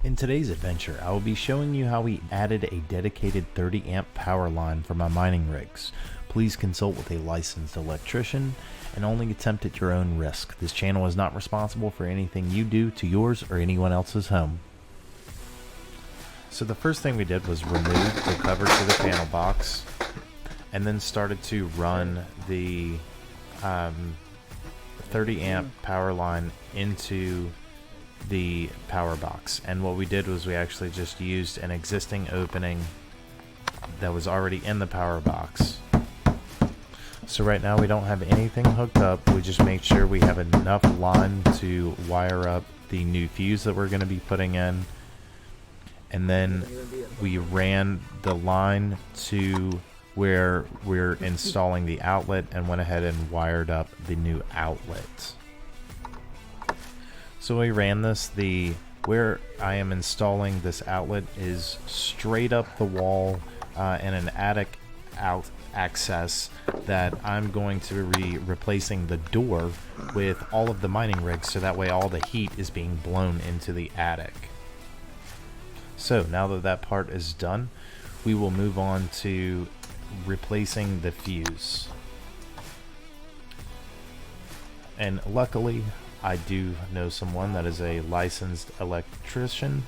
In today's adventure, I will be showing you how we added a dedicated 30 amp power line for my mining rigs. Please consult with a licensed electrician and only attempt at your own risk. This channel is not responsible for anything you do to yours or anyone else's home. So the first thing we did was remove the cover to the panel box and then started to run the 30 amp power line into the power box. And what we did was we actually just used an existing opening that was already in the power box. So right now we don't have anything hooked up. We just made sure we have enough line to wire up the new fuse that we're going to be putting in, and then we ran the line to where we're installing the outlet and went ahead and wired up the new outlet. So we ran this, where I am installing this outlet is straight up the wall in an attic access that I'm going to be replacing the door with all of the mining rigs, so that way all the heat is being blown into the attic. So now that that part is done, we will move on to replacing the fuse. And luckily I do know someone that is a licensed electrician,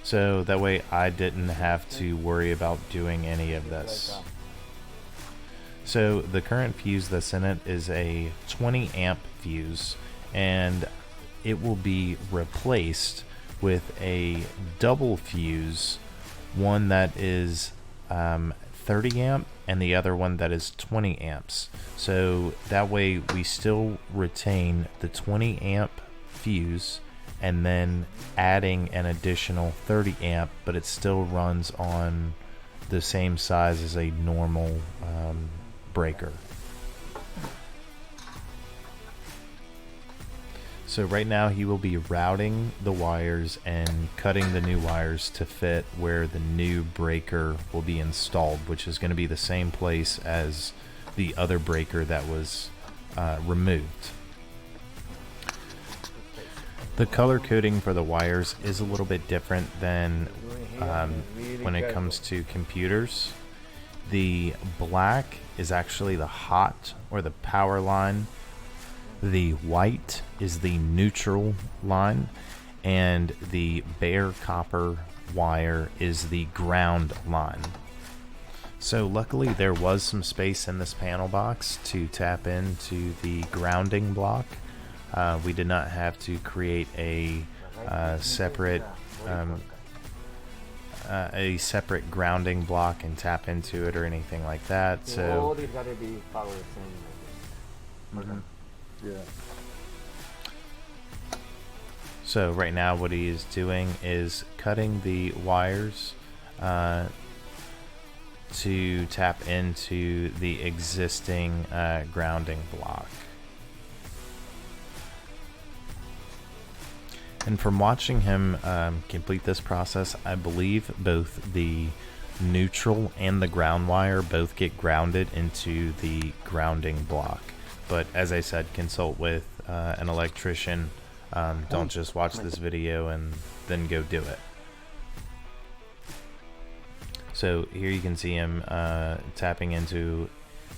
so that way I didn't have to worry about doing any of this. So the current fuse that's in it is a 20 amp fuse, and it will be replaced with a double fuse, one that is 30 amp and the other one that is 20 amps. So that way we still retain the 20 amp fuse and then adding an additional 30 amp, but it still runs on the same size as a normal breaker. So right now he will be routing the wires and cutting the new wires to fit where the new breaker will be installed, which is going to be the same place as the other breaker that was removed. The color coding for the wires is a little bit different than when it comes to computers. The black is actually the hot or the power line. The white is the neutral line, and the bare copper wire is the ground line. So luckily there was some space in this panel box to tap into the grounding block. We did not have to create a separate grounding block and tap into it or anything like that. So yeah. So right now what he is doing is cutting the wires to tap into the existing grounding block. And from watching him complete this process, I believe both the neutral and the ground wire both get grounded into the grounding block. But as I said, consult with an electrician. Don't just watch this video and then go do it. So here you can see him tapping into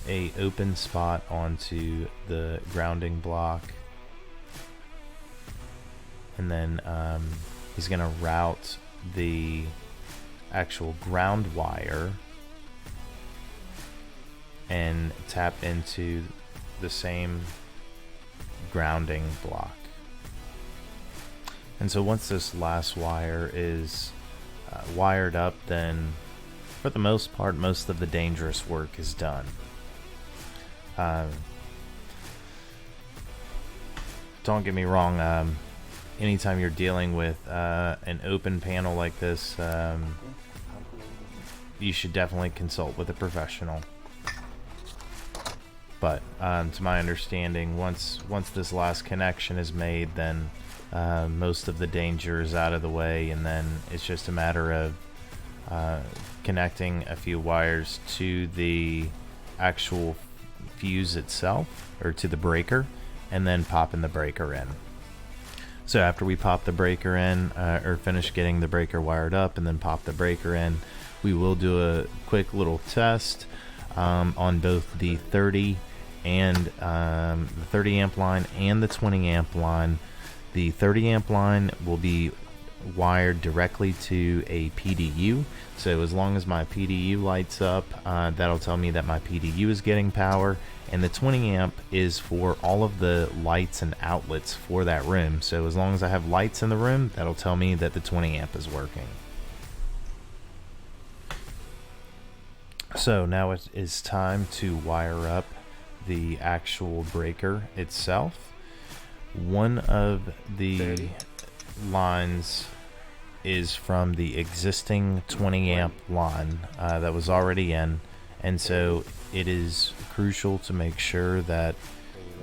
a open spot onto the grounding block, and then he's going to route the actual ground wire and tap into the same grounding block. And so once this last wire is wired up, then for the most part most of the dangerous work is done. Don't get me wrong, anytime you're dealing with an open panel like this, you should definitely consult with a professional. But to my understanding, once this last connection is made, then most of the danger is out of the way, and then it's just a matter of connecting a few wires to the actual fuse itself, or to the breaker, and then popping the breaker in. So after we pop the breaker in, or finish getting the breaker wired up and then pop the breaker in, we will do a quick little test on both the 30 and the 30 amp line and the 20 amp line. The 30 amp line will be wired directly to a PDU, so as long as my PDU lights up, that'll tell me that my PDU is getting power. And the 20 amp is for all of the lights and outlets for that room, so as long as I have lights in the room, that'll tell me that the 20 amp is working. So now it is time to wire up the actual breaker itself. One of the lines is from the existing 20 amp line that was already in, and so it is crucial to make sure that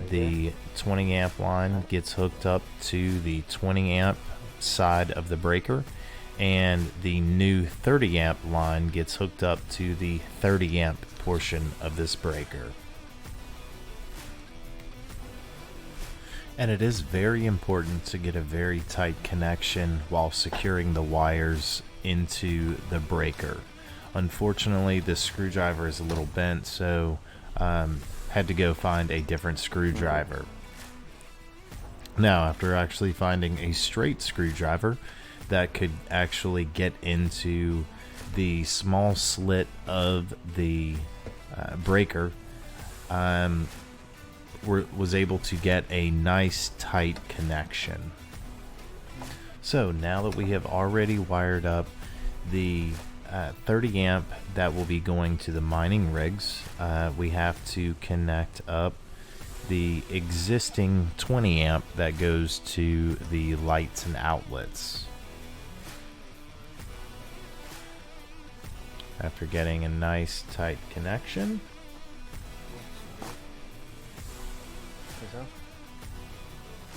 the 20 amp line gets hooked up to the 20 amp side of the breaker, and the new 30 amp line gets hooked up to the 30 amp portion of this breaker. And it is very important to get a very tight connection while securing the wires into the breaker. Unfortunately, this screwdriver is a little bent, so had to go find a different screwdriver. Now, after actually finding a straight screwdriver that could actually get into the small slit of the breaker, was able to get a nice tight connection. So now that we have already wired up the 30 amp that will be going to the mining rigs, we have to connect up the existing 20 amp that goes to the lights and outlets. After getting a nice tight connection,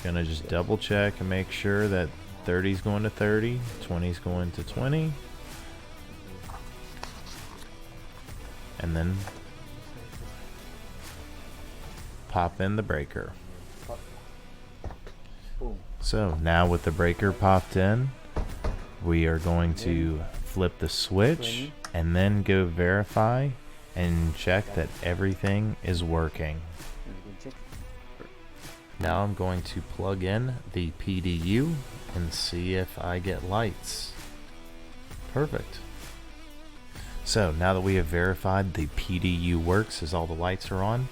gonna just double check and make sure that 30 is going to 30, 20 is going to 20, and then pop in the breaker. So now with the breaker popped in, we are going to flip the switch and then go verify and check that everything is working. Now I'm going to plug in the PDU and see if I get lights. Perfect. So now that we have verified the PDU works as all the lights are on,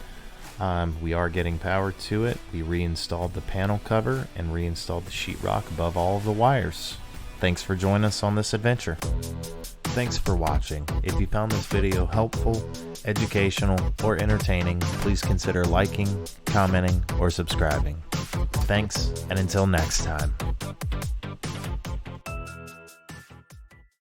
we are getting power to it. We reinstalled the panel cover and reinstalled the sheetrock above all of the wires. Thanks for joining us on this adventure. Thanks for watching. If you found this video helpful, educational, or entertaining, please consider liking, commenting, or subscribing. Thanks, and until next time.